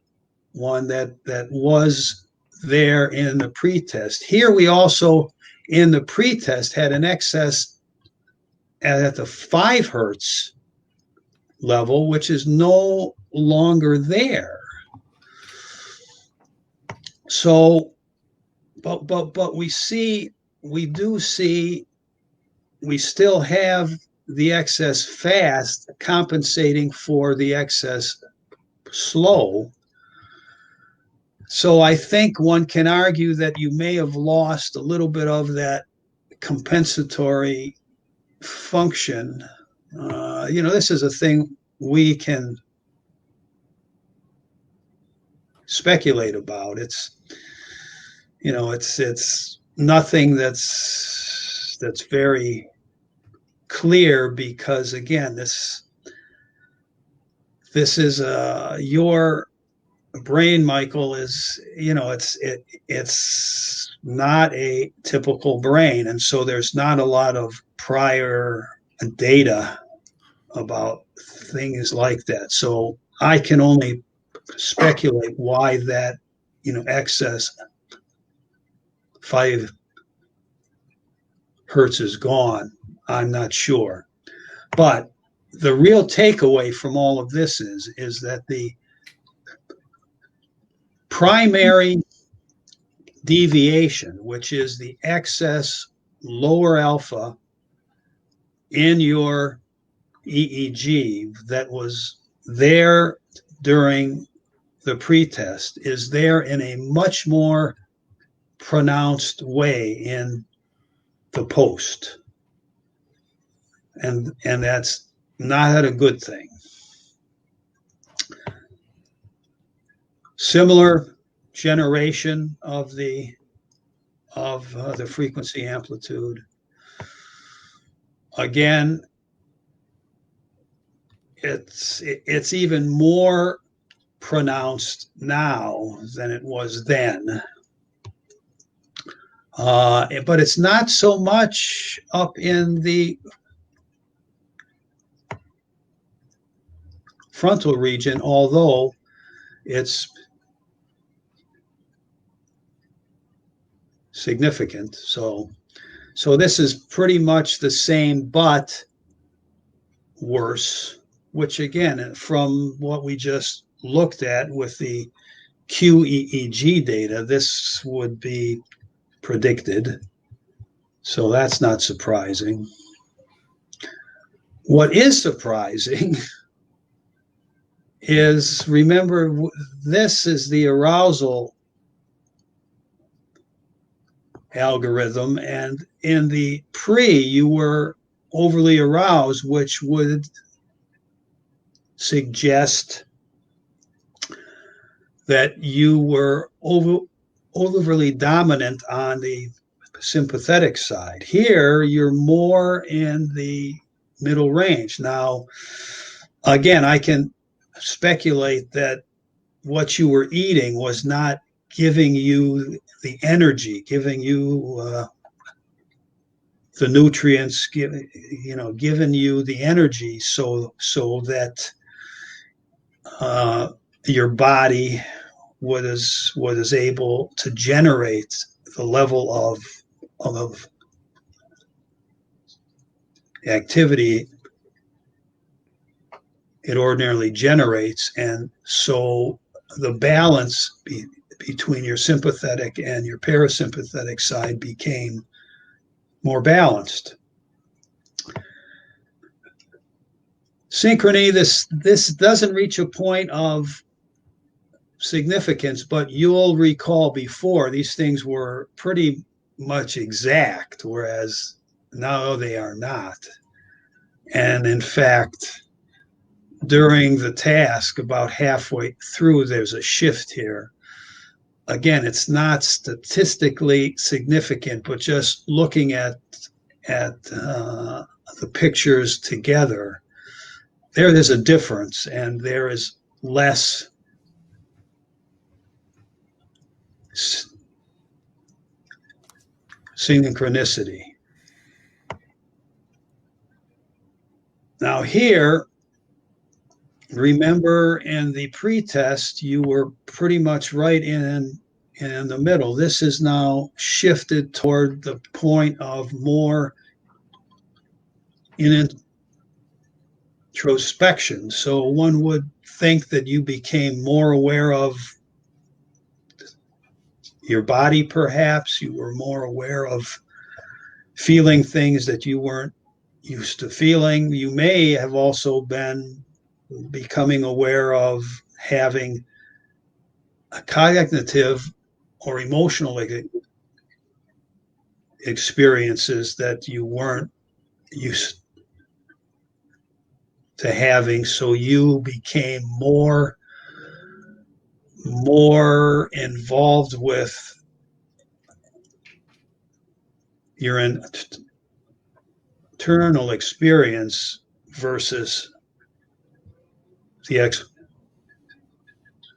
one that was there in the pretest. Here we also, in the pretest, had an excess at the 5 hertz level, which is no longer there. So, but we do see, we still have the excess fast compensating for the excess slow. So I think one can argue that you may have lost a little bit of that compensatory function. This is a thing we can speculate about. It's nothing that's very clear, because again, this is your brain, Michael, is it's not a typical brain, and so there's not a lot of prior data about things like that. So I can only speculate why that excess 5 hertz is gone. I'm not sure, but the real takeaway from all of this is that the primary deviation, which is the excess lower alpha in your EEG that was there during the pretest is there in a much more pronounced way in the post. And that's not a good thing. Similar generation of the frequency amplitude. Again, it's even more pronounced now than it was then. But it's not so much up in the frontal region, although it's significant. So this is pretty much the same, but worse, which again, from what we just looked at with the QEEG data, this would be predicted. So that's not surprising. What is surprising is, remember, this is the arousal algorithm, and in the pre, you were overly aroused, which would suggest that you were overly dominant on the sympathetic side. Here, you're more in the middle range. Now, again, I can speculate that what you were eating was not giving you the energy, giving you the nutrients, giving you the energy, so that your body was able to generate the level of activity it ordinarily generates, and so the balance between your sympathetic and your parasympathetic side became more balanced. Synchrony, this doesn't reach a point of significance, but you'll recall before these things were pretty much exact, whereas now they are not. And in fact, during the task, about halfway through, there's a shift here. Again, it's not statistically significant, but just looking at the pictures together, there's a difference, and there is less synchronicity. Now here, remember in the pretest, you were pretty much right in the middle. This is now shifted toward the point of more introspection. So one would think that you became more aware of your body, perhaps. You were more aware of feeling things that you weren't used to feeling. You may have also been becoming aware of having a cognitive or emotional experiences that you weren't used to having, so you became more involved with your internal experience versus the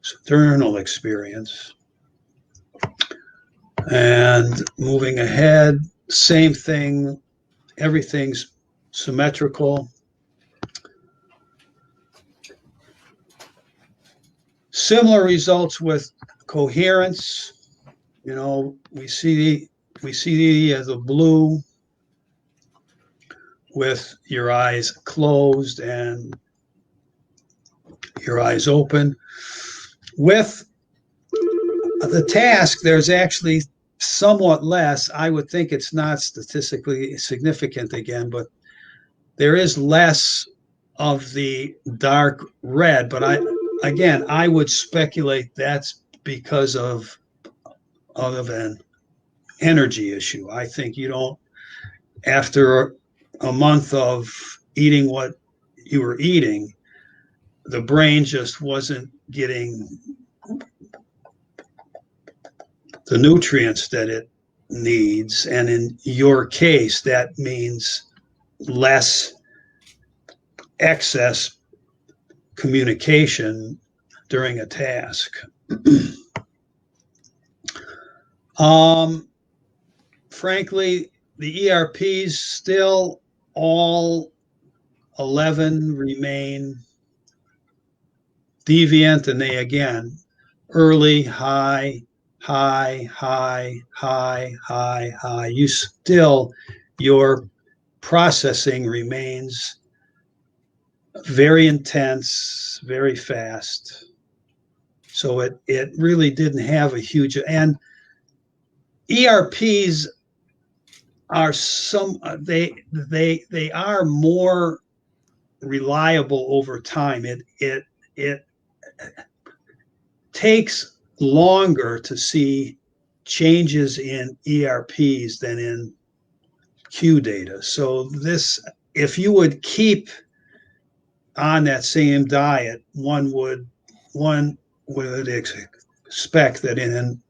external experience. And moving ahead, same thing, everything's symmetrical. Similar results with coherence. We see the blue with your eyes closed and your eyes open. With the task, there's actually somewhat less. I would think it's not statistically significant again, but there is less of the dark red. But again, I would speculate that's because of an energy issue. I think you don't, after a month of eating what you were eating, the brain just wasn't getting the nutrients that it needs. And in your case, that means less excess communication during a task. Frankly, the ERPs still all 11 remain deviant, and they again early, high, high, high, high, high, high. You still, your processing remains very intense, very fast. So it really didn't have a huge, and ERPs are they are more reliable over time. It takes longer to see changes in ERPs than in Q data. So this, if you would keep on that same diet, one would expect that in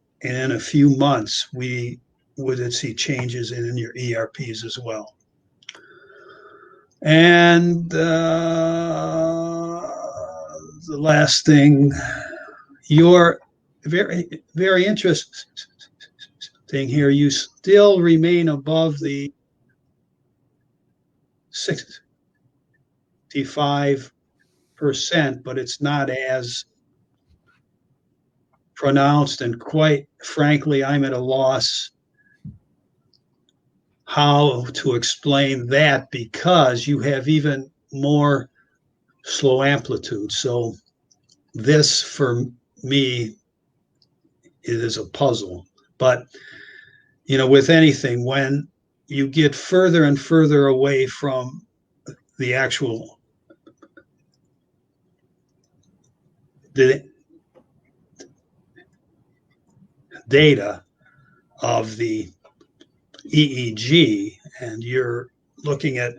a few months we would see changes in your ERPs as well. And the last thing, you're very, very interesting here. You still remain above the 65%, but it's not as pronounced. And quite frankly, I'm at a loss how to explain that, because you have even more slow amplitude. So this, for me, it is a puzzle. But with anything, when you get further and further away from the actual data of the EEG, and you're looking at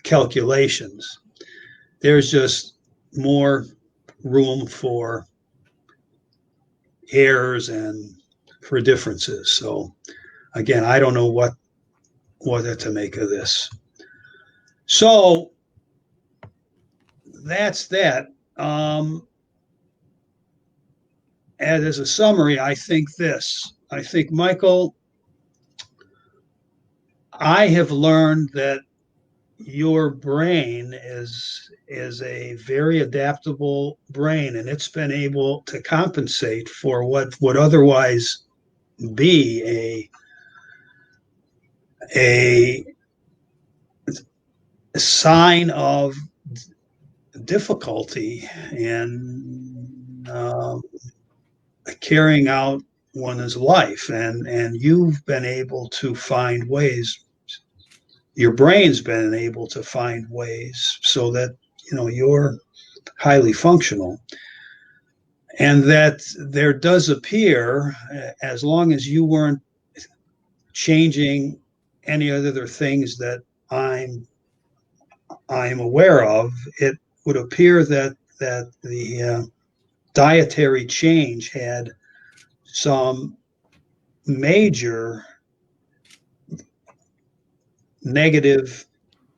calculations, there's just more room for errors and for differences. So again, I don't know what to make of this. So that's that. And as a summary, I think, Michael, I have learned that your brain is a very adaptable brain, and it's been able to compensate for what would otherwise be a sign of difficulty in carrying out one's life, and you've been able to find ways. Your brain's been able to find ways so that you're highly functional, and that there does appear, as long as you weren't changing any other things that I'm aware of, it would appear that the dietary change had some major negative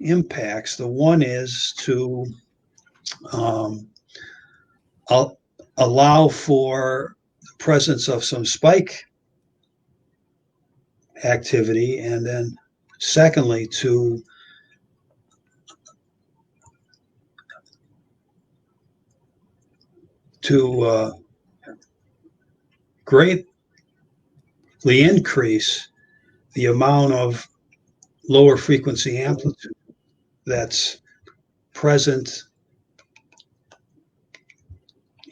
impacts. The one is to allow for the presence of some spike activity, and then secondly, to greatly increase the amount of lower frequency amplitude that's present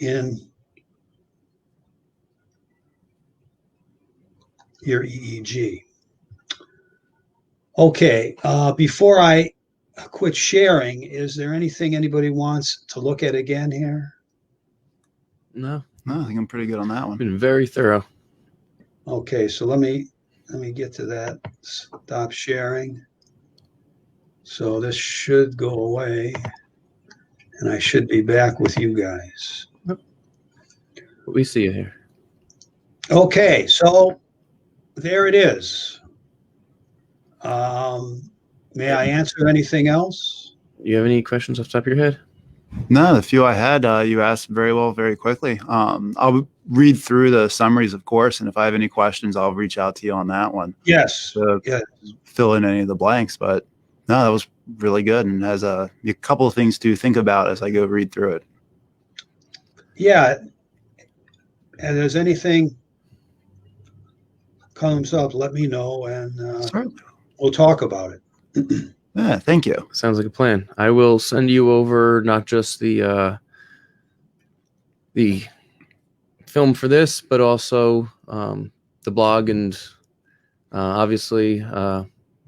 in your EEG. Okay, before I quit sharing. Is there anything anybody wants to look at again here? No, No, I think I'm pretty good on that one. been very thorough. Okay, so let me get to that. Stop sharing. So this should go away, and I should be back with you guys. We see you here. Okay, so there it is. May I answer anything else? You have any questions off the top of your head? No, the few I had, you asked very well, very quickly. I'll read through the summaries, of course, and if I have any questions, I'll reach out to you on that one Yes. to fill in any of the blanks. But no, that was really good, and has a couple of things to think about as I go read through it. Yeah, and there's anything comes up, let me know, and Certainly. we'll talk about it. Yeah, thank you. Sounds like a plan. I will send you over not just the film for this, but also the blog, and obviously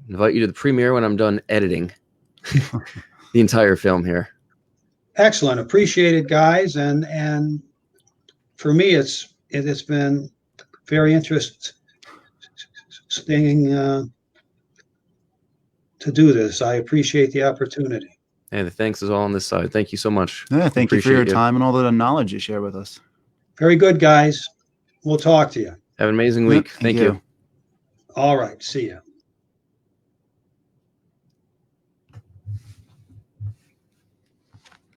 invite you to the premiere when I'm done editing the entire film here. Excellent, appreciate it, guys, and for me, it's been very interesting to do this. I appreciate the opportunity. And the thanks is all on this side. Thank you so much. Yeah, thank you for your Appreciate you. time and all the knowledge you share with us. Very good, guys. We'll talk to you. Have an amazing week. Yep, Thank you. All right, see you.